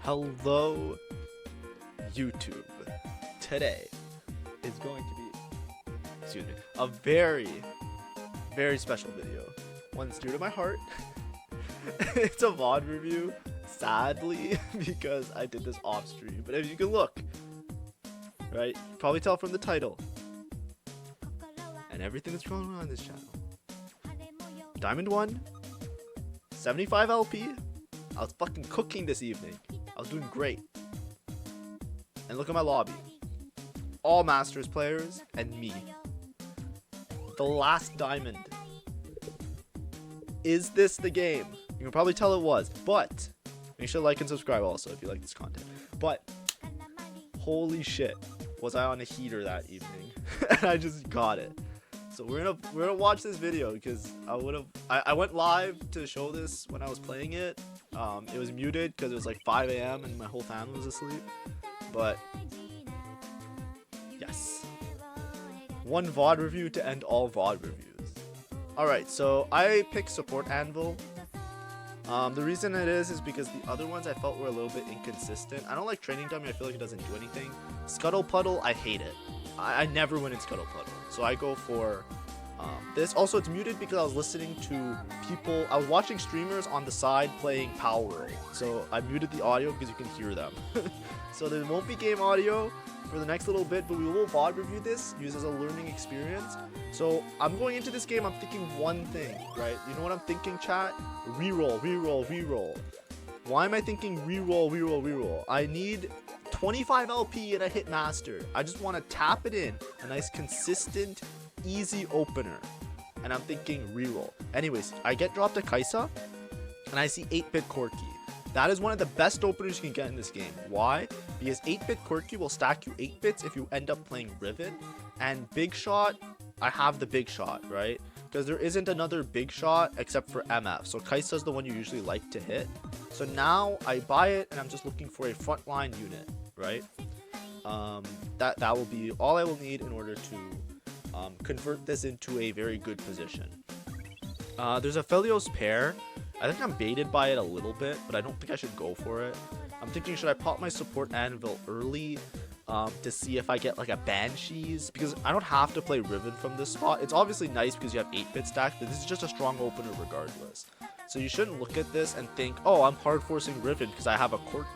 Hello, YouTube. Today is going to be, excuse me, a very, very special video. One that's dear to my heart. It's a VOD review, sadly, because I did this off stream. But if you can look, right, you can probably tell from the title and everything that's going on this channel. Diamond 1, 75 LP. I was fucking cooking this evening. I was doing great. And look at my lobby. All Masters players and me. The last diamond. Is this the game? You can probably tell it was, but make sure to like and subscribe also if you like this content. But holy shit, was I on a heater that evening. And I just got it. So we're gonna watch this video because I went live to show this when I was playing it. It was muted because it was like 5 AM and my whole family was asleep. But yes, one VOD review to end all VOD reviews. Alright, so I picked support Anvil. The reason it is because the other ones I felt were a little bit inconsistent. I don't like training dummy, I feel like it doesn't do anything. Scuttle Puddle, I hate it. I never win in Scuttle Puddle, so I go for this. Also, it's muted because I was listening to people, I was watching streamers on the side playing Power, so I muted the audio because you can hear them. So there won't be game audio for the next little bit, but we will VOD review this, use as a learning experience. So I'm going into this game, I'm thinking one thing, right? You know what I'm thinking, chat? Reroll, reroll, reroll. Why am I thinking reroll, reroll, reroll? I need 25 LP and a hit master. I just want to tap it in, a nice consistent easy opener, and I'm thinking reroll. Anyways, I get dropped a Kaisa and I see 8-bit Corki. That is one of the best openers you can get in this game. Why? Because 8-bit Corki will stack you 8 bits if you end up playing Riven, and Big Shot, I have the Big Shot, right? Because there isn't another Big Shot except for MF, so Kaisa is the one you usually like to hit. So now I buy it and I'm just looking for a frontline unit, right? That will be all I will need in order to convert this into a very good position. There's a Phelios pair. I think I'm baited by it a little bit, but I don't think I should go for it. I'm thinking, should I pop my support Anvil early to see if I get like a Banshees? Because I don't have to play Riven from this spot. It's obviously nice because you have 8-bit stack, but this is just a strong opener regardless. So you shouldn't look at this and think, oh, I'm hard forcing Riven because I have a Corki.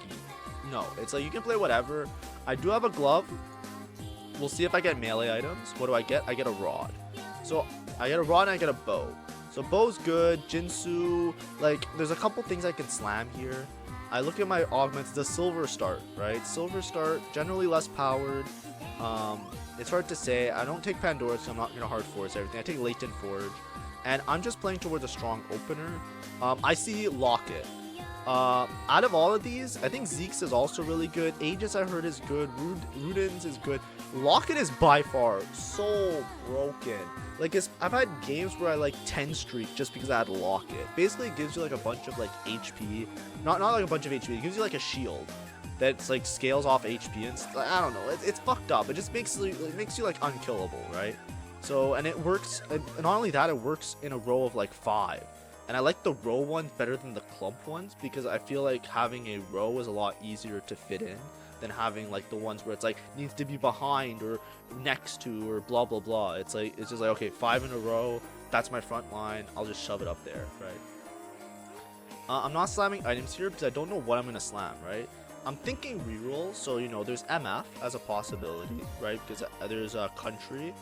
No, it's like you can play whatever. I do have a glove. We'll see if I get melee items. What do I get? I get a rod. So I get a rod and I get a bow. So bow's good. Jinsu, like there's a couple things I can slam here. I look at my augments. The silver start, right? Silver start, generally less powered. It's hard to say. I don't take Pandora because I'm not gonna hard force everything. I take Latent Forge, and I'm just playing towards a strong opener. I see Locket. Out of all of these, I think Zeke's is also really good. Aegis I heard is good. Ruden's is good. Locket is by far so broken. Like I've had games where I like 10 streak just because I had Locket. Basically it gives you like a bunch of like HP. Not like a bunch of HP, it gives you like a shield that's like scales off HP and I don't know. It's fucked up. It just makes you like unkillable, right? So, and it works, and not only that, it works in a row of like 5. And I like the row ones better than the clump ones because I feel like having a row is a lot easier to fit in than having like the ones where it's like needs to be behind or next to or blah blah blah. It's just like, okay, 5 in a row, that's my front line, I'll just shove it up there, right? I'm not slamming items here because I don't know what I'm gonna slam, right? I'm thinking reroll, so you know there's MF as a possibility, right? Because there's a country,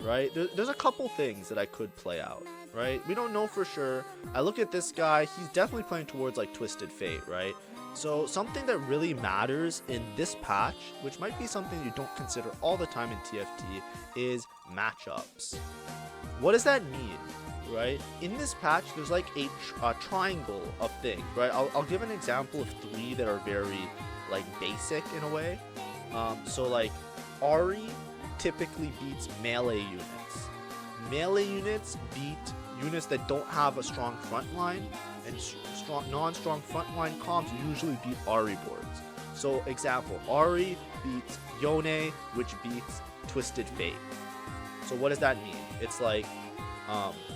right? There's a couple things that I could play out, right? We don't know for sure. I look at this guy, he's definitely playing towards like Twisted Fate, right? So something that really matters in this patch, which might be something you don't consider all the time in TFT, is matchups. What does that mean, right? In this patch, there's like a triangle of things, right? I'll give an example of 3 that are very like basic in a way. So like Ahri typically beats melee units. Melee units beat units that don't have a strong front line, and non-strong frontline comps usually beat Ahri boards. So example, Ahri beats Yone, which beats Twisted Fate. So what does that mean? It's like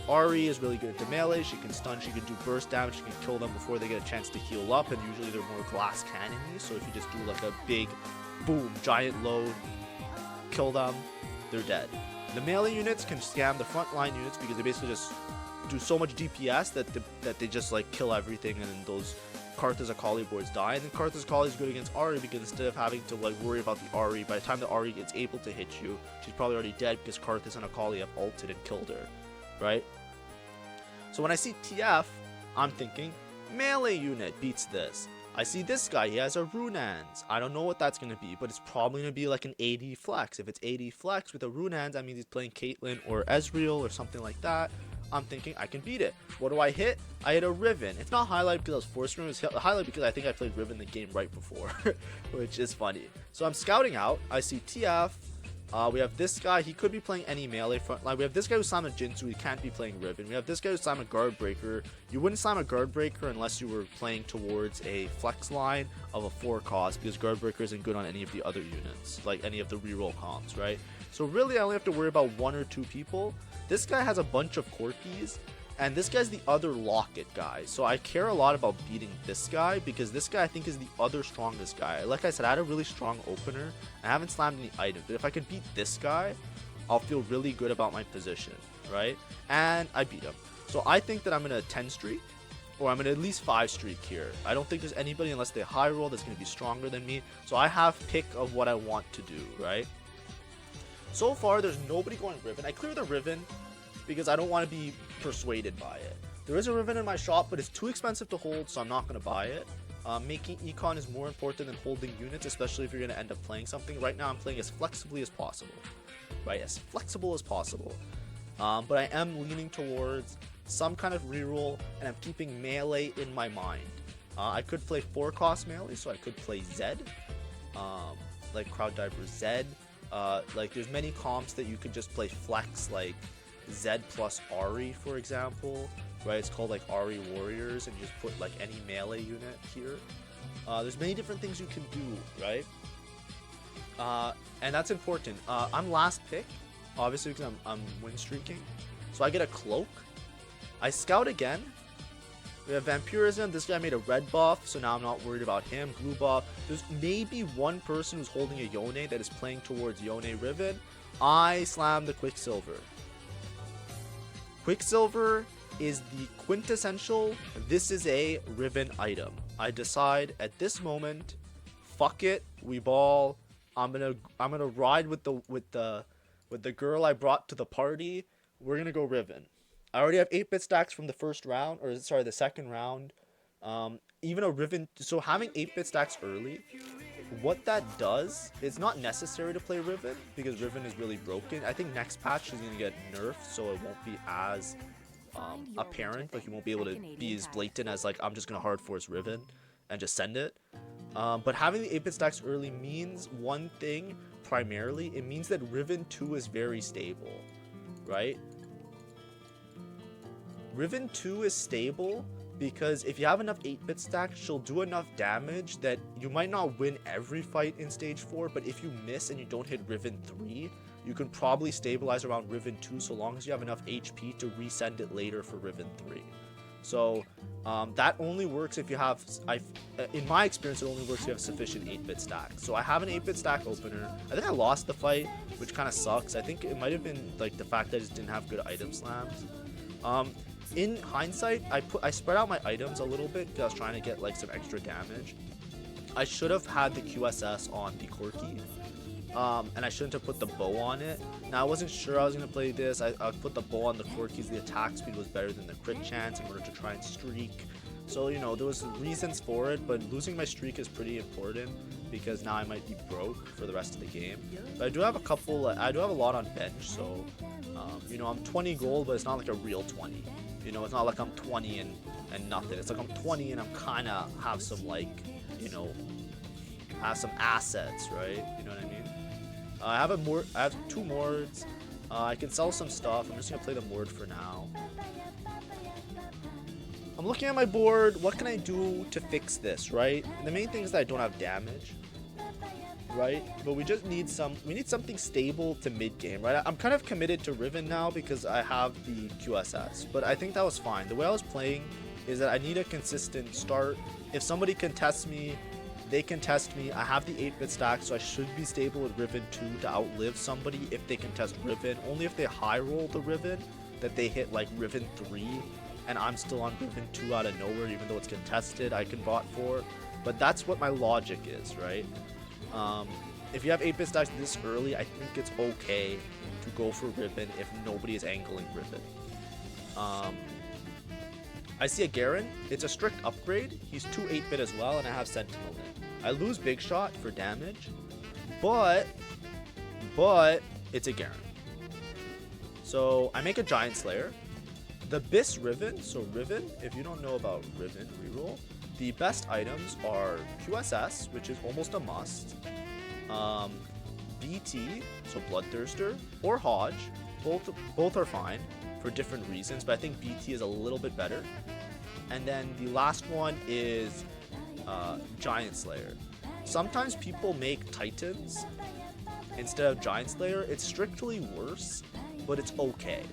Ari is really good at the melee. She can stun, she can do burst damage, she can kill them before they get a chance to heal up, and usually they're more glass cannony, so if you just do like a big boom, giant load, kill them, they're dead. The melee units can scam the frontline units because they basically just do so much DPS that they just like kill everything, and then those Karthus Akali boards die. And then Karthus Akali is good against Ari because instead of having to like worry about the Ari, by the time the Ari gets able to hit you, she's probably already dead because Karthus and Akali have ulted and killed her, right? So when I see TF, I'm thinking melee unit beats this. I see this guy, he has a Runans. I don't know what that's going to be, but it's probably going to be like an AD flex. If it's AD flex with a Runans, that means he's playing Caitlyn or Ezreal or something like that. I'm thinking I can beat it. What do I hit? I hit a Riven. It's not highlight because I was forced to. It's highlight because I think I played Riven the game right before, which is funny. So I'm scouting out. I see TF. We have this guy. He could be playing any melee frontline. We have this guy who's slam a Jinzu. He can't be playing Riven. We have this guy who's slam a Guard Breaker. You wouldn't slam a Guard Breaker unless you were playing towards a flex line of a 4 cost, because Guard Breaker isn't good on any of the other units, like any of the reroll comps, right? So really, I only have to worry about 1 or 2 people. This guy has a bunch of Corkies, and this guy's the other Locket guy. So I care a lot about beating this guy, because this guy I think is the other strongest guy. Like I said, I had a really strong opener. I haven't slammed any items, but if I can beat this guy, I'll feel really good about my position, right? And I beat him. So I think that I'm going to 10 streak, or I'm going to at least 5 streak here. I don't think there's anybody, unless they high roll, that's going to be stronger than me. So I have pick of what I want to do, right? So far, there's nobody going Riven. I clear the Riven because I don't want to be persuaded by it. There is a Riven in my shop, but it's too expensive to hold, so I'm not going to buy it. Making econ is more important than holding units, especially if you're going to end up playing something. Right now, I'm playing as flexibly as possible. Right, as flexible as possible. But I am leaning towards some kind of reroll, and I'm keeping melee in my mind. I could play 4 cost melee, so I could play Zed. Like Crowd Diver Zed. Like there's many comps that you could just play flex, like Zed plus Ari, for example, right? It's called like Ari Warriors, and you just put like any melee unit here. There's many different things you can do, right? And that's important. I'm last pick, obviously, because I'm win streaking, so I get a cloak. I scout again. We have Vampirism. This guy made a red buff, so now I'm not worried about him. Blue buff. There's maybe one person who's holding a Yone that is playing towards Yone Riven. I slam the Quicksilver. Quicksilver is the quintessential, this is a Riven item. I decide at this moment, fuck it, we ball. I'm gonna ride with the girl I brought to the party. We're gonna go Riven. I already have 8-bit stacks from the first round, or sorry, the second round. Even a Riven, so having 8-bit stacks early, what that does, it's not necessary to play Riven, because Riven is really broken. I think next patch is going to get nerfed, so it won't be as apparent. Like, you won't be able to be as blatant as, like, I'm just going to hard force Riven and just send it. But having the 8-bit stacks early means one thing, primarily. It means that Riven 2 is very stable, right? Riven 2 is stable because if you have enough 8-bit stacks, she'll do enough damage that you might not win every fight in stage 4, but if you miss and you don't hit Riven 3, you can probably stabilize around Riven 2 so long as you have enough HP to resend it later for Riven 3. So that only works if you have, in my experience, it only works if you have sufficient 8-bit stacks. So I have an 8-bit stack opener. I think I lost the fight, which kind of sucks. I think it might have been like the fact that I just didn't have good item slams. In hindsight, I spread out my items a little bit because I was trying to get like some extra damage. I should have had the QSS on the Corki, and I shouldn't have put the bow on it. Now, I wasn't sure I was going to play this. I put the bow on the Corkies. The attack speed was better than the crit chance in order to try and streak. So, you know, there was reasons for it, but losing my streak is pretty important because now I might be broke for the rest of the game. But I do have a couple, I do have a lot on bench, so, you know, I'm 20 gold, but it's not like a real 20. You know, it's not like I'm 20 and nothing. It's like I'm 20 and I'm kind of have some, like, you know, have some assets, right? You know what I mean? I have 2 Mords. I can sell some stuff. I'm just going to play the Mord for now. I'm looking at my board. What can I do to fix this, right? And the main thing is that I don't have damage. right? But we just need we need something stable to mid game, right? I'm kind of committed to Riven now because I have the QSS, but I think that was fine. The way I was playing is that I need a consistent start. If somebody contests me, they contest me. I have the 8-bit stack, so I should be stable with Riven 2 to outlive somebody if they contest Riven. Only if they high roll the Riven that they hit like Riven 3 and I'm still on Riven 2 out of nowhere, even though it's contested, I can bot 4. But that's what my logic is, right? If you have 8-bit stacks this early, I think it's okay to go for Riven if nobody is angling Riven. I see a Garen. It's a strict upgrade. He's 2 8-bit as well, and I have Sentinel in. I lose Big Shot for damage, but it's a Garen. So I make a Giant Slayer. The Bis Riven, so Riven, if you don't know about Riven reroll, the best items are QSS, which is almost a must, BT, so Bloodthirster, or Hodge. Both are fine for different reasons, but I think BT is a little bit better. And then the last one is Giant Slayer. Sometimes people make Titans instead of Giant Slayer. It's strictly worse, but it's okay,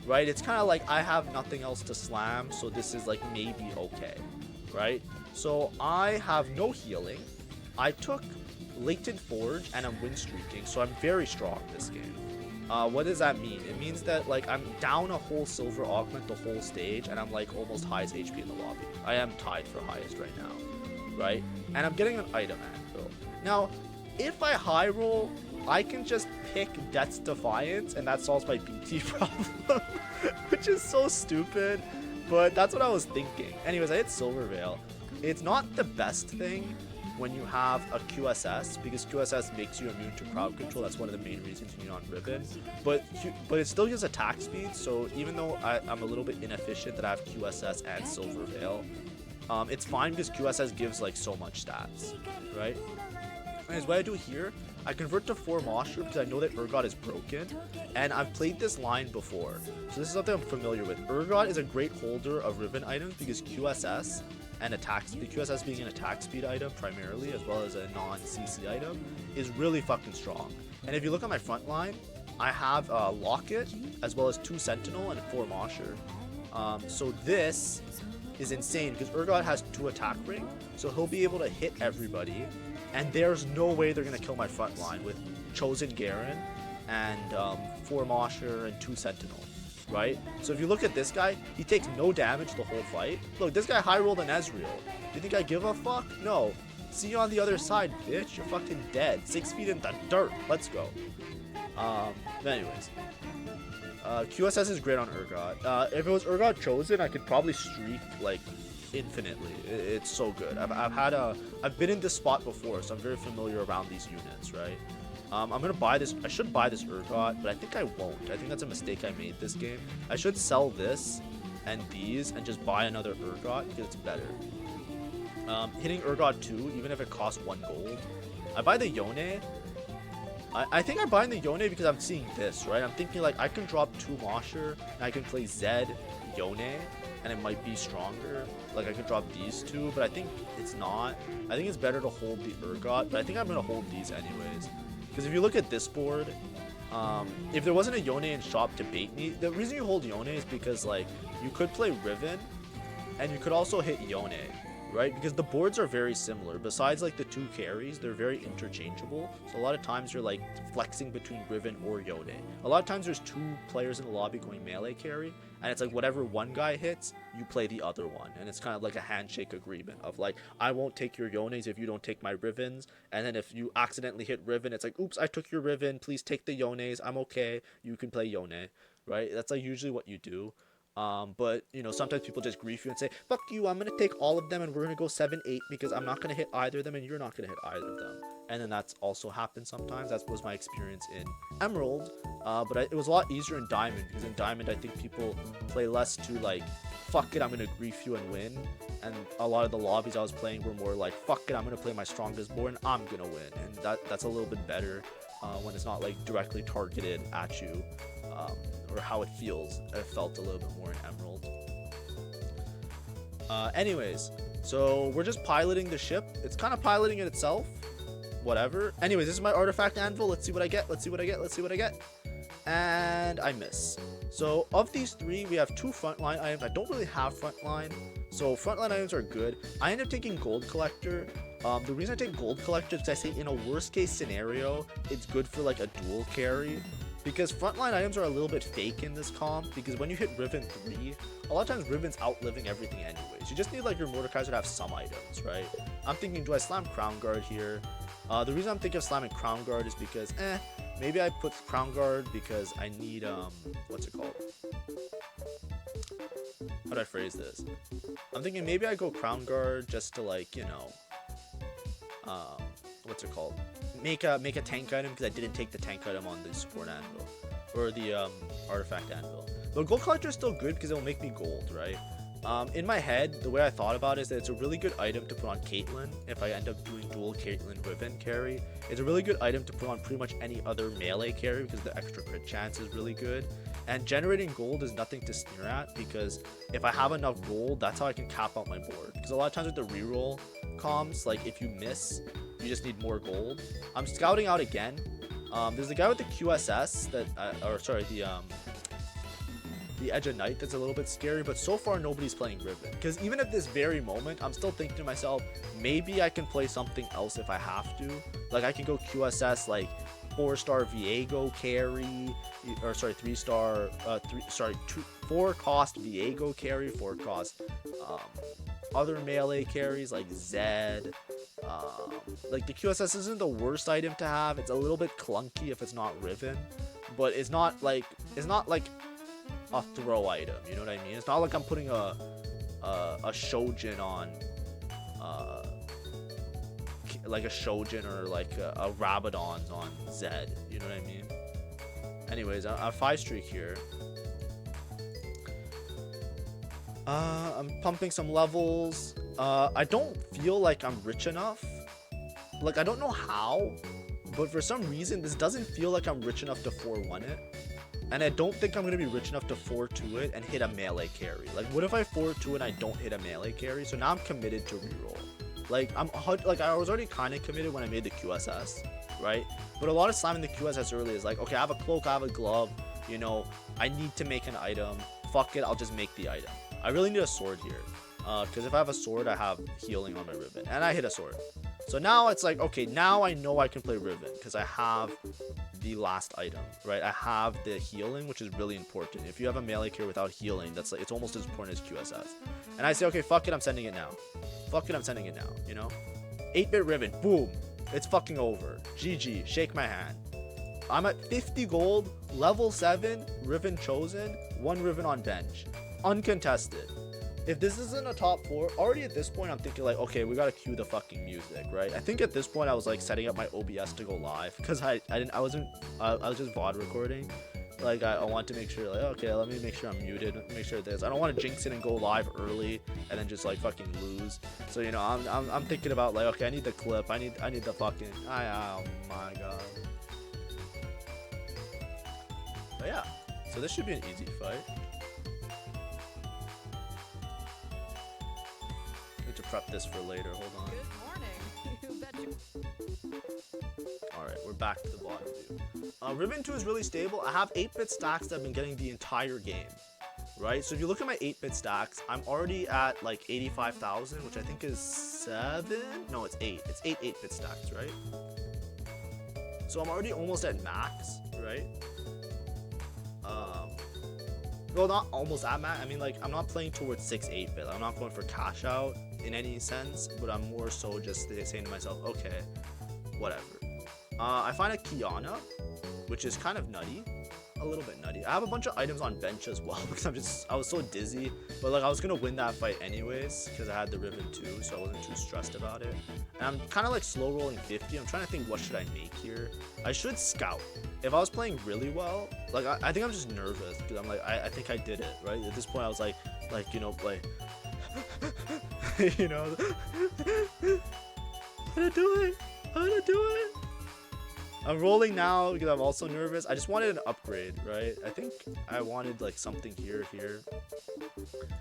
right? It's kind of like I have nothing else to slam, so this is like maybe okay, right? So I have no healing. I took Latent Forge and I'm win streaking, so I'm very strong this game. What does that mean? It means that like I'm down a whole silver augment the whole stage and I'm like almost highest HP in the lobby. I am tied for highest right now, right? And I'm getting an item anvil. Now, if I high roll, I can just pick Death's Defiance and that solves my BT problem, which is so stupid, but that's what I was thinking. Anyways, I hit Silver Veil. It's not the best thing when you have a QSS, because QSS makes you immune to crowd control. That's one of the main reasons you need on Riven, but it still gives attack speed. So even though I'm a little bit inefficient that I have QSS and Silver Veil, it's fine because QSS gives like so much stats, right? Anyways, what I do here, I convert to 4 Mosher because I know that Urgot is broken, and I've played this line before, so this is something I'm familiar with. Urgot is a great holder of Riven items because QSS and attack speed, QSS being an attack speed item primarily, as well as a non-CC item, is really fucking strong. And if you look at my front line, I have Locket, as well as 2 Sentinel and 4 Mosher. So this is insane because Urgot has 2 attack ring, so he'll be able to hit everybody, and there's no way they're gonna kill my front line with Chosen Garen and 4 Mosher and 2 Sentinel. Right? So if you look at this guy, he takes no damage the whole fight. Look, this guy high rolled an Ezreal. Do you think I give a fuck? No. See you on the other side, bitch. You're fucking dead. 6 feet in the dirt. Let's go. But anyways. QSS is great on Urgot. If it was Urgot Chosen, I could probably streak like infinitely. It's so good. I've been in this spot before, so I'm very familiar around these units, right? I'm gonna buy this. I should buy this Urgot, but I think I won't. I think that's a mistake I made this game. I should sell this and these and just buy another Urgot because it's better. Hitting Urgot 2, even if it costs 1 gold. I buy the Yone. I think I'm buying the Yone because I'm seeing this, right? I'm thinking like I can drop 2 Mosher and I can play Zed, Yone, and it might be stronger. Like I could drop these 2, but I think it's not. I think it's better to hold the Urgot, but I think I'm gonna hold these anyways. Because if you look at this board, if there wasn't a Yone in shop to bait me, the reason you hold Yone is because like you could play Riven and you could also hit Yone, right? Because the boards are very similar. Besides like the 2 carries, they're very interchangeable. So a lot of times you're like flexing between Riven or Yone. A lot of times there's 2 players in the lobby going melee carry, and it's like whatever one guy hits, you play the other one. And it's kind of like a handshake agreement of like, I won't take your Yones if you don't take my Rivens. And then if you accidentally hit Riven, it's like, oops, I took your Riven. Please take the Yones. I'm okay. You can play Yone, right? That's like usually what you do. But you know, sometimes people just grief you and say, fuck you, I'm gonna take all of them and we're gonna go 7-8 because I'm not gonna hit either of them and you're not gonna hit either of them. And then that's also happened sometimes. That was my experience in Emerald, but it was a lot easier in Diamond, because in Diamond I think people play less to like, fuck it, I'm gonna grief you and win. And a lot of the lobbies I was playing were more like, fuck it, I'm gonna play my strongest board and I'm gonna win. And that's a little bit better when it's not like directly targeted at you. Or how it feels. It felt a little bit more in Emerald. Anyways, so we're just piloting the ship. It's kind of piloting it itself. whatever. Anyways, this is my artifact anvil. Let's see what I get. Let's see what I get. Let's see what I get. And I miss. So of these three, we have two frontline items. I don't really have frontline, so frontline items are good. I end up taking gold collector. The reason I take gold collector is I say in a worst case scenario, it's good for like a dual carry, because frontline items are a little bit fake in this comp, because when you hit Riven 3, a lot of times Riven's outliving everything anyways. You just need like your Mordekaiser to have some items, right? I'm thinking, do I slam Crown Guard here? The reason I'm thinking of slamming Crown Guard is because, maybe I put Crown Guard because I need, what's it called? How do I phrase this? I'm thinking maybe I go Crown Guard just to like, you know, what's it called? Make a tank item, because I didn't take the tank item on the support anvil, or the artifact anvil. But gold collector is still good because it will make me gold, right? In my head, the way I thought about it is that it's a really good item to put on Caitlyn if I end up doing dual Caitlyn Riven carry. It's a really good item to put on pretty much any other melee carry because the extra crit chance is really good. And generating gold is nothing to sneer at, because if I have enough gold, that's how I can cap out my board. Because a lot of times with the reroll comms, like if you miss, you just need more gold. I'm scouting out again. There's a guy with the QSS that, the Edge of Night that's a little bit scary, but so far nobody's playing Riven. Because even at this very moment, I'm still thinking to myself, maybe I can play something else if I have to. Like I can go QSS like 4-star Viego carry, or sorry, 4 cost Viego carry, 4 cost other melee carries like Zed. Like the QSS isn't the worst item to have. It's a little bit clunky if it's not Riven, but it's not like a throw item, you know what I mean? It's not like I'm putting a Shojin on like a Shojin or like a Rabadon's on Zed, you know what I mean? Anyways, a 5 streak here. I'm pumping some levels. I don't feel like I'm rich enough. Like, I don't know how, but for some reason this doesn't feel like I'm rich enough to 4-1 it. And I don't think I'm going to be rich enough to 4-2 it and hit a melee carry. Like, what if I 4-2 and I don't hit a melee carry? So now I'm committed to reroll. Like, I was already kind of committed when I made the QSS, right? But a lot of slamming the QSS early is like, okay, I have a cloak, I have a glove, you know, I need to make an item. Fuck it, I'll just make the item. I really need a sword here. Because if I have a sword, I have healing on my Riven. And I hit a sword. So now it's like, okay, now I know I can play Riven because I have the last item, right? I have the healing, which is really important. If you have a melee carry without healing, that's like, it's almost as important as QSS. And I say, okay, fuck it, I'm sending it now. Fuck it, I'm sending it now, you know? 8-bit Riven, boom. It's fucking over. GG, shake my hand. I'm at 50 gold, level 7, Riven chosen, 1 Riven on bench. Uncontested. If this isn't a top 4, already at this point I'm thinking like, okay, we gotta cue the fucking music, right? I think at this point I was like setting up my OBS to go live because I was just VOD recording. Like I want to make sure like, okay, let me make sure I'm muted, make sure this. I don't want to jinx it and go live early and then just like fucking lose. So you know, I'm thinking about like, okay, I need the clip, I need the fucking, oh my god. But yeah, so this should be an easy fight. Prep this for later. Hold on. Good morning. Alright, we're back to the bottom view. Riven 2 is really stable. I have 8-bit stacks that I've been getting the entire game. Right? So if you look at my 8-bit stacks, I'm already at like 85,000, which I think is 7? No, it's 8. It's 8 8-bit stacks, right? So I'm already almost at max, right? Well, not almost at max. I mean, like, I'm not playing towards 6 8-bit. I'm not going for cash out in any sense, but I'm more so just saying to myself, okay, whatever. I find a Kiana, which is kind of nutty, a little bit nutty. I have a bunch of items on bench as well because I was so dizzy, but like I was gonna win that fight anyways because I had the Riven 2, so I wasn't too stressed about it. And I'm kind of like slow rolling 50. I'm trying to think, what should I make here? I should scout. If I was playing really well, like I think I'm just nervous because I'm like, I think I did it, right? At this point I was like you know, like you know, how to do it, how to do it. I'm rolling now because I'm also nervous. I just wanted an upgrade, right? I think I wanted like something here.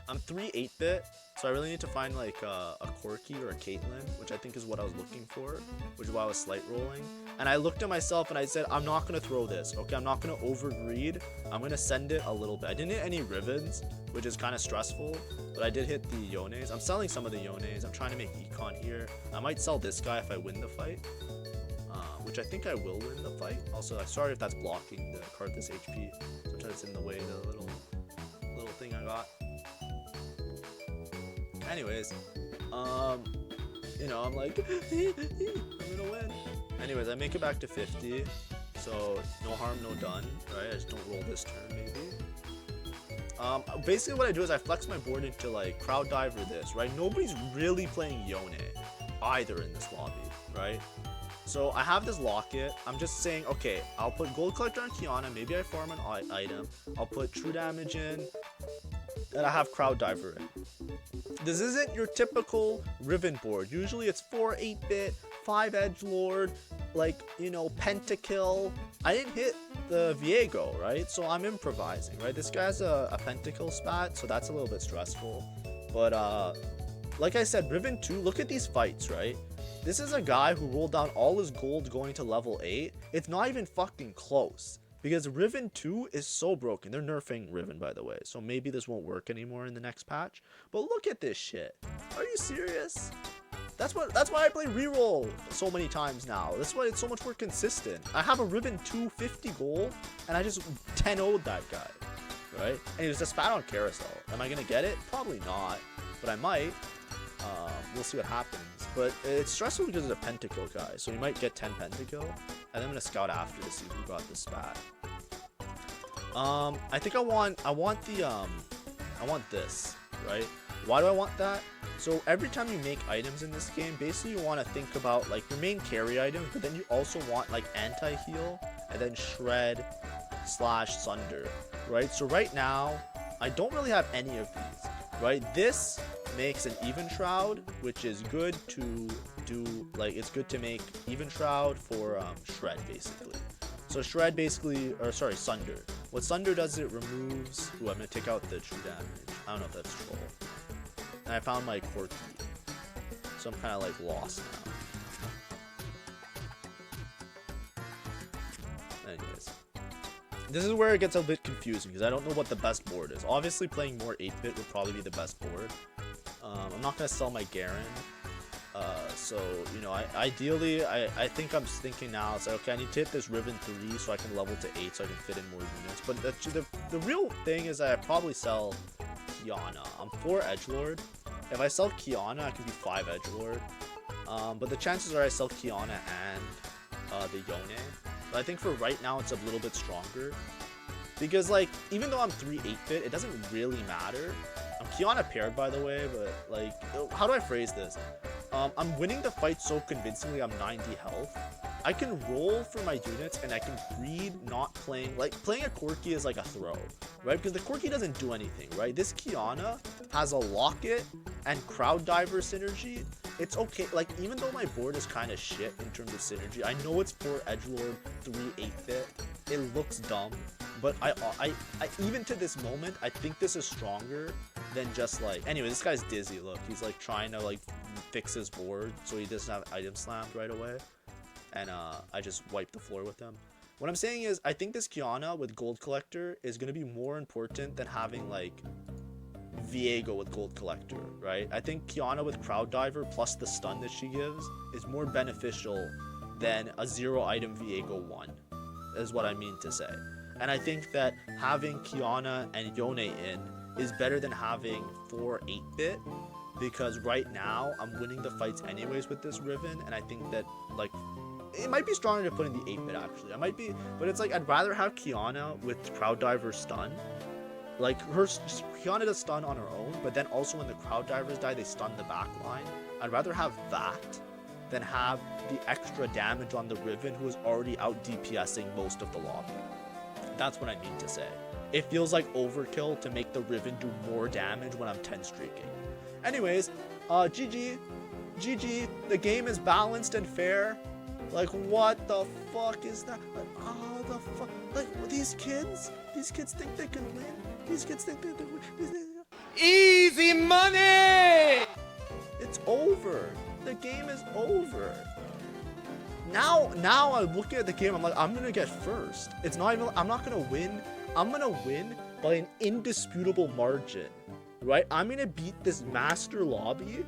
I'm 3 8-bit, so I really need to find like a Corki or a Caitlyn, which I think is what I was looking for, which is why I was slight rolling. And I looked at myself and I said, I'm not going to throw this, okay? I'm not going to overgreed. I'm going to send it a little bit. I didn't hit any Rivens, which is kind of stressful, but I did hit the Yones. I'm selling some of the Yones. I'm trying to make econ here. I might sell this guy if I win the fight, which I think I will win the fight. Also, I'm sorry if that's blocking the Karthus HP. Sometimes it's in the way, the little thing I got. Anyways, you know, I'm like, I'm gonna win. Anyways, I make it back to 50, so no harm, no done, right? I just don't roll this turn, maybe. Basically what I do is I flex my board into like Crowd Dive or this, right? Nobody's really playing Yone either in this lobby, right? So I have this locket. I'm just saying, okay, I'll put Gold Collector on Kiana. Maybe I farm an item. I'll put True Damage in, and I have Crowd Diver in. This isn't your typical Riven board. Usually it's 4 8-bit, 5 Edgelord, like, you know, Pentakill. I didn't hit the Viego, right? So I'm improvising, right? This guy's a Pentakill spat, so that's a little bit stressful. But like I said, Riven 2, look at these fights, right? This is a guy who rolled down all his gold going to level 8. It's not even fucking close. Because Riven 2 is so broken. They're nerfing Riven, by the way. So maybe this won't work anymore in the next patch. But look at this shit. Are you serious? That's why I play reroll so many times now. That's why it's so much more consistent. I have a Riven 2 50 gold, and I just 10-0'd that guy. Right? And it was a spat on Carousel. Am I going to get it? Probably not. But I might. We'll see what happens. But it's stressful because it's a Pentakill guy, so we might get 10 Pentakill. And then I'm gonna scout after to see who got the spat. I think I want this, right? Why do I want that? So every time you make items in this game, basically you want to think about like your main carry items, but then you also want like anti-heal and then shred / sunder, right? So right now, I don't really have any of these, right? This makes an even shroud, which is good to do, like, it's good to make even shroud for shred basically. So shred basically, or sorry, sunder. What sunder does, it removes, ooh, I'm gonna take out the true damage. I don't know if that's troll. And I found my Corki, so I'm kind of like lost now. Anyways, this is where it gets a bit confusing because I don't know what the best board is. Obviously playing more 8-bit would probably be the best board. I'm not going to sell my Garen. So, you know, ideally, I think I'm thinking now, it's like, okay, I need to hit this Riven 3 so I can level to 8 so I can fit in more units. But the real thing is that I probably sell Kiana. I'm 4 Edgelord. If I sell Kiana, I can be 5 Edgelord. But the chances are I sell Kiana and the Yone. But I think for right now, it's a little bit stronger. Because, like, even though I'm 3 8-bit, it doesn't really matter. I'm Kiana paired, by the way, but, like, how do I phrase this? I'm winning the fight so convincingly. I'm 90 health. I can roll for my units, and I can breed not playing. Like, playing a Corki is like a throw, right? Because the Corki doesn't do anything, right? This Kiana has a Locket and Crowd Diver synergy. It's okay. Like, even though my board is kind of shit in terms of synergy, I know it's 4 Edgelord, 3 8-bit. It looks dumb. But I even to this moment, I think this is stronger than just like, anyway, this guy's dizzy. Look, he's like trying to like fix his board so he doesn't have item slammed right away. And I just wiped the floor with him. What I'm saying is, I think this Kiana with Gold Collector is going to be more important than having like Viego with Gold Collector, right? I think Kiana with Crowd Diver plus the stun that she gives is more beneficial than a 0 item Viego 1, is what I mean to say. And I think that having Kiana and Yone in is better than having 4 8-bit, because right now I'm winning the fights anyways with this Riven, and I think that like it might be stronger to put in the 8-bit actually. I might be, but it's like I'd rather have Kiana with Crowd Diver stun. Like Kiana does stun on her own, but then also when the Crowd Divers die, they stun the back line. I'd rather have that than have the extra damage on the Riven, who is already out DPSing most of the lobby. That's what I mean to say. It feels like overkill to make the Riven do more damage when I'm 10 streaking. Anyways, GG. The game is balanced and fair. Like, what the fuck is that? Like, oh, the fuck? Like, these kids think they can win. These kids think they can win. Easy money! It's over. The game is over. Now I'm looking at the game, I'm like, I'm gonna get first. It's not even, I'm not gonna win. I'm gonna win by an indisputable margin, right? I'm gonna beat this master lobby,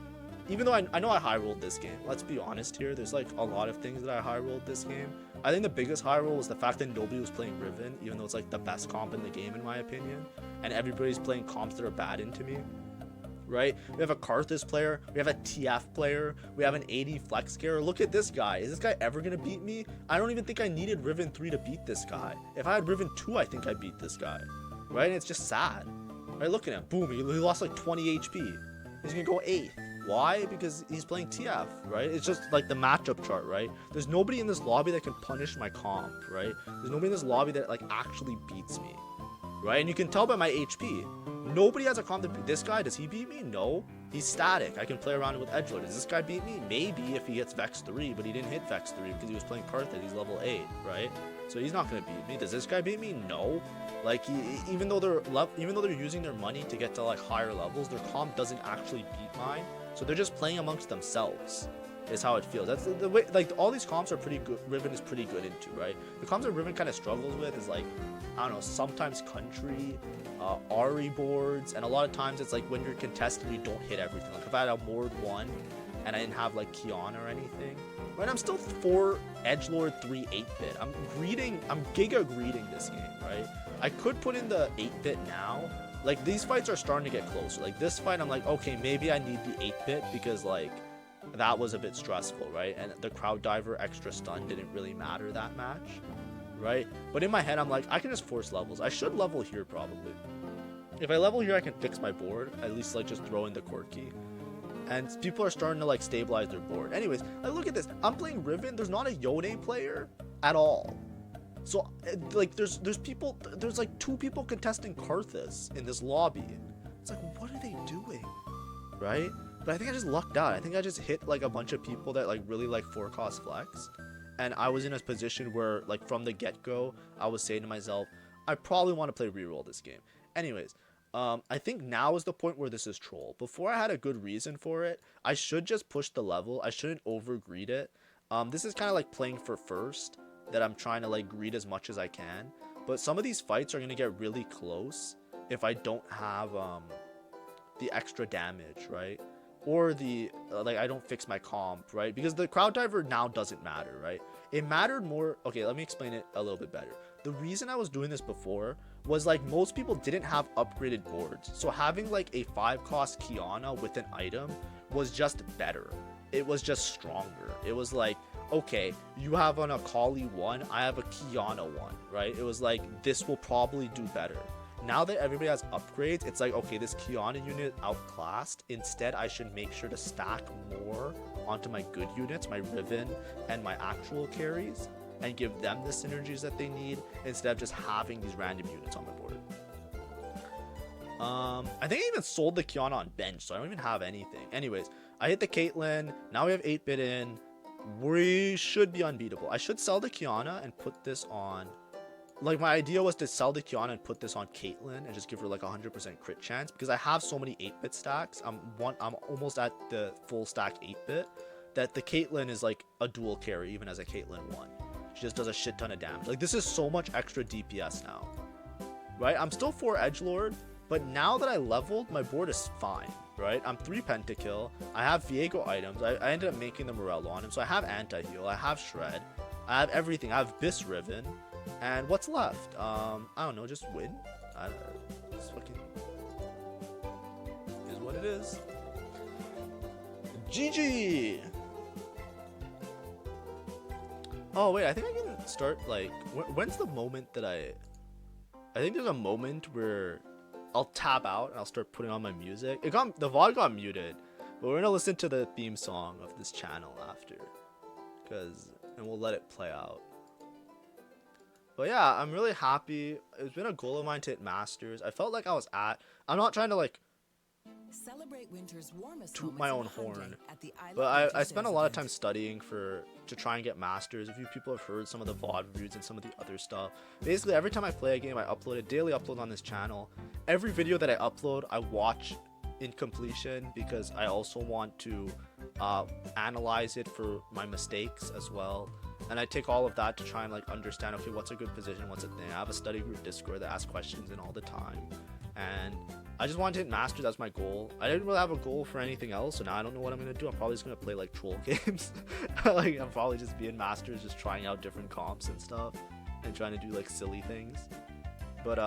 even though I know I high rolled this game. Let's be honest here. There's like a lot of things that I high rolled this game. I think the biggest high roll was the fact that nobody was playing Riven, even though it's like the best comp in the game in my opinion, and everybody's playing comps that are bad into me. Right? We have a Karthus player, we have a TF player, we have an AD flex carrier. Look at this guy. Is this guy ever gonna beat me? I don't even think I needed Riven 3 to beat this guy. If I had Riven 2, I think I beat this guy. Right? And it's just sad. Right? Look at him. Boom, he lost like 20 HP. He's gonna go 8th. Why? Because he's playing TF, right? It's just like the matchup chart, right? There's nobody in this lobby that can punish my comp, right? There's nobody in this lobby that like actually beats me, right? And you can tell by my HP. Nobody has a comp that beat this guy. Does he beat me? No. He's static. I can play around with Edgelord. Does this guy beat me? Maybe if he hits Vex 3, but he didn't hit Vex 3 because he was playing Karthus. He's level 8, right? So he's not gonna beat me. Does this guy beat me? No. Like even though they're using their money to get to like higher levels, their comp doesn't actually beat mine. So they're just playing amongst themselves. Is how it feels. That's the way. Like all these comps are pretty good. Riven is pretty good into, right? The comps that Riven kind of struggles with is like, I don't know, sometimes country, RE boards, and a lot of times it's like when you're contested, you don't hit everything. Like if I had a Mord 1 and I didn't have like Kiana or anything, right? I'm still 4 Edgelord 3 8-bit. I'm giga greeting this game, right? I could put in the 8-bit now. Like these fights are starting to get closer. Like this fight, I'm like, okay, maybe I need the 8-bit because like that was a bit stressful, right? And the crowd diver extra stun didn't really matter that match, right? But in my head, I'm like, I can just force levels. I should level here probably. If I level here, I can fix my board. At least like just throw in the Corki. And people are starting to like stabilize their board. Anyways, like look at this. I'm playing Riven. There's not a Yone player at all. So like there's people, there's like 2 people contesting Karthus in this lobby. It's like, what are they doing, right? But I think I just lucked out. I think I just hit like a bunch of people that like really like 4-cost flex. And I was in a position where like from the get-go, I was saying to myself, I probably want to play reroll this game. Anyways, I think now is the point where this is troll. Before I had a good reason for it, I should just push the level. I shouldn't over greed it. This is kind of like playing for first, that I'm trying to like greed as much as I can. But some of these fights are going to get really close if I don't have the extra damage, right? Or the like I don't fix my comp, right? Because the crowd diver now doesn't matter, right? It mattered more. Okay, let me explain it a little bit better. The reason I was doing this before was like most people didn't have upgraded boards, so having like a 5-cost Kiana with an item was just better. It was just stronger. It was like, okay, you have an Akali 1, I have a Kiana 1, right? It was like, this will probably do better. Now that everybody has upgrades, it's like, okay, this Kiana unit outclassed. Instead, I should make sure to stack more onto my good units, my Riven and my actual carries, and give them the synergies that they need instead of just having these random units on my board. I think I even sold the Kiana on bench, so I don't even have anything. Anyways, I hit the Caitlyn. Now we have 8-bit in. We should be unbeatable. I should sell the Kiana and put this on. Like my idea was to sell the Kiana and put this on Caitlyn and just give her like 100% crit chance because I have so many 8-bit stacks. I'm almost at the full stack 8-bit that the Caitlyn is like a dual carry even as a Caitlyn 1. She just does a shit ton of damage. Like this is so much extra DPS now, right? I'm still 4 edgelord, but now that I leveled, my board is fine, right? I'm 3 pentakill. I have Viego items. I ended up making the Morello on him, so I have anti-heal. I have shred. I have everything. I have Bis Riven. And what's left? I don't know, just win. It's fucking is what it is. GG. Oh wait, I think I can start like. When's the moment that I think there's a moment where I'll tab out and I'll start putting on my music. The VOD got muted, but we're gonna listen to the theme song of this channel after, and we'll let it play out. But yeah, I'm really happy. It's been a goal of mine to hit Masters. I felt like I was I'm not trying to like Celebrate winter's warmest toot my own moments in a horn. Hyundai at the I Love But I Winters spent a lot of event. time studying to try and get masters. A few people have heard some of the VOD reviews and some of the other stuff. Basically, every time I play a game, I upload a daily upload on this channel. Every video that I upload, I watch in completion because I also want to analyze it for my mistakes as well. And I take all of that to try and like understand, okay, what's a good position, what's a thing. I have a study group Discord that asks questions in all the time. And I just wanted to hit masters as my goal. I didn't really have a goal for anything else, so now I don't know what I'm gonna do. I'm probably just gonna play like troll games. Like I'm probably just being masters, just trying out different comps and stuff, and trying to do like silly things. But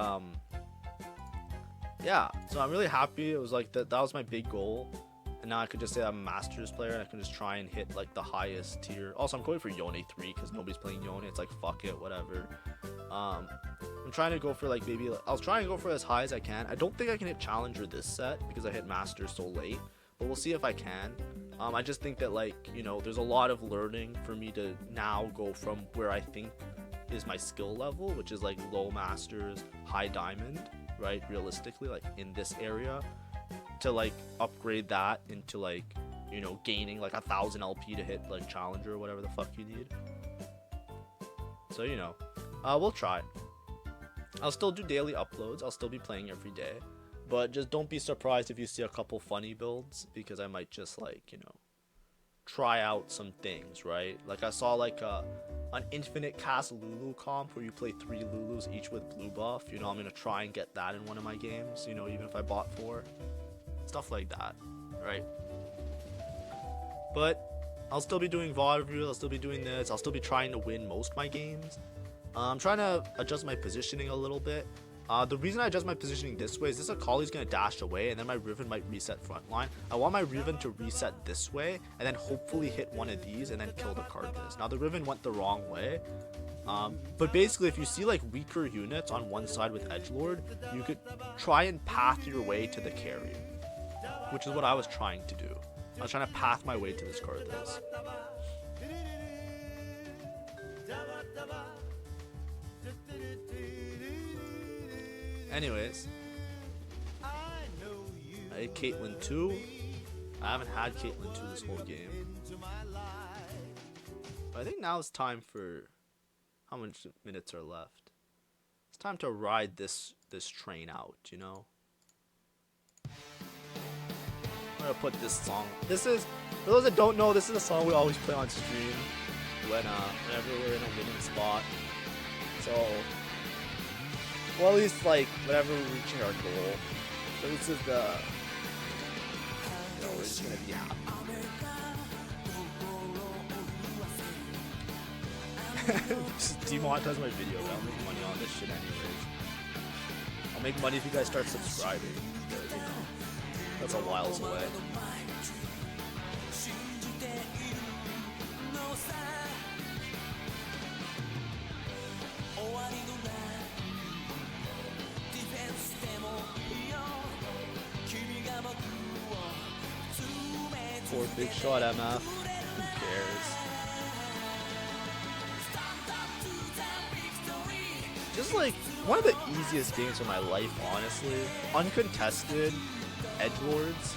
yeah. So I'm really happy. It was like that was my big goal, and now I could just say I'm a masters player, and I can just try and hit like the highest tier. Also, I'm going for Yone 3 because nobody's playing Yone. It's like fuck it, whatever. I'm trying to go for like maybe I was trying to go for as high as I can. I don't think I can hit challenger this set because I hit master so late, but we'll see if I can. I just think that like, you know, there's a lot of learning for me to now go from where I think is my skill level, which is like low masters, high diamond, right? Realistically, like in this area, to like upgrade that into like, you know, gaining like 1,000 LP to hit like challenger or whatever the fuck you need. So, you know, we'll try. I'll still do daily uploads. I'll still be playing every day. But just don't be surprised if you see a couple funny builds, because I might just like, you know, try out some things, right? Like I saw like an infinite cast Lulu comp where you play 3 Lulus each with blue buff. You know, I'm gonna try and get that in one of my games, you know, even if I bought 4. Stuff like that, right? But I'll still be doing VOD reviews, I'll still be doing this, I'll still be trying to win most of my games. I'm trying to adjust my positioning a little bit. The reason I adjust my positioning this way is this Akali's going to dash away and then my Riven might reset front line. I want my Riven to reset this way and then hopefully hit one of these and then kill the Karthus. Now the Riven went the wrong way. But basically if you see like weaker units on one side with Edgelord, you could try and path your way to the carry, which is what I was trying to do. I was trying to path my way to this Karthus. Anyways, I hit Caitlyn 2. I haven't had Caitlyn 2 this whole game. But I think now it's time for how much minutes are left. It's time to ride this train out, you know? I'm gonna put this song. This is, for those that don't know, this is a song we always play on stream whenever we're in a winning spot. So, well, at least like whenever we're reaching our goal. So this is the, you know, we're just gonna be happy. Just demonetize my video, but I'll make money on this shit anyways. I'll make money if you guys start subscribing, but you know, that's a whiles away. Fourth big shot, MF. Who cares? Just like one of the easiest games of my life, honestly. Uncontested edgelords.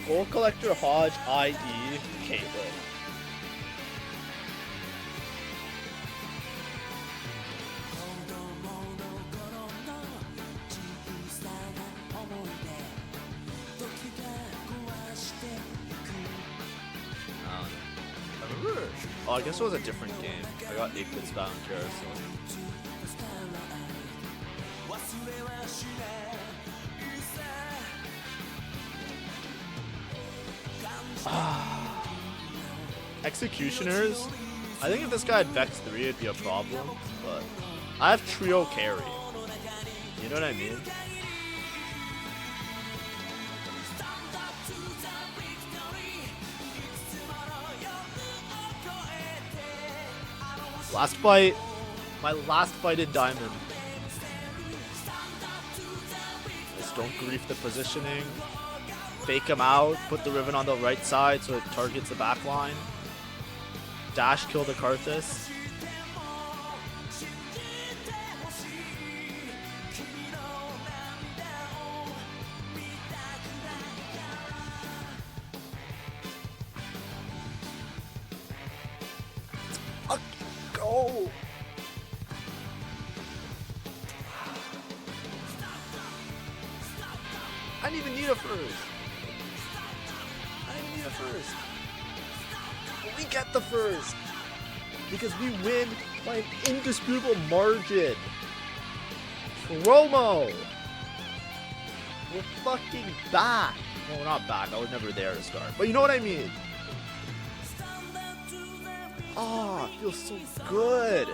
Gold Collector Hodge, i.e. Caitlyn. Oh, I guess it was a different game. I got 8-bits bound carousel. Executioners. I think if this guy had Vex 3 it'd be a problem, but I have trio carry. You know what I mean? Last fight. My last fight in Diamond. Just don't grief the positioning. Fake him out. Put the Riven on the right side so it targets the back line. Dash kill the Karthus. Go! I didn't even need a first. I didn't need a first. But we get the first. Because we win by an indisputable margin. Promo! We're fucking back. Well, we're not back. I was never there to start. But you know what I mean. Oh, it feels so good.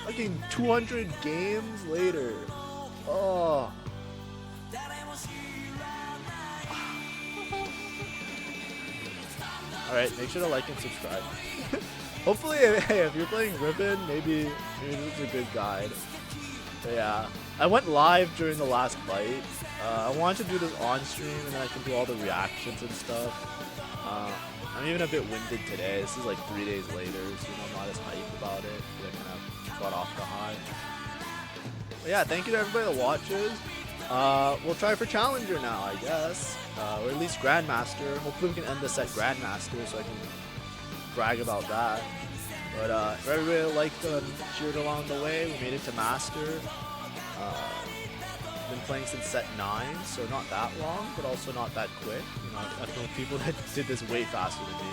Fucking 200 games later. Oh. Alright, make sure to like and subscribe. Hopefully, hey, if you're playing Ribbon, maybe this is a good guide. But yeah, I went live during the last fight. I wanted to do this on stream and then I can do all the reactions and stuff. I'm even a bit winded today. This is like 3 days later, so I'm not as hyped about it. I kind of got off the high. But yeah, thank you to everybody that watches. We'll try for Challenger now, I guess. Or at least Grandmaster. Hopefully we can end this at Grandmaster so I can brag about that. But if everybody liked and cheered along the way, we made it to Master. Been playing since set 9, so not that long, but also not that quick. You know, I've known people that did this way faster than me.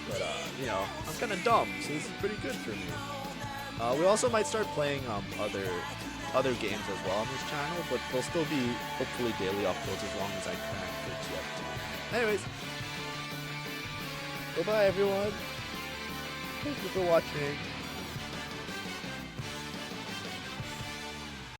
But you know, I'm kind of dumb, so this is pretty good for me. We also might start playing other games as well on this channel, but they'll still be hopefully daily uploads as long as I can for TFT. Anyways, goodbye everyone. Thank you for watching.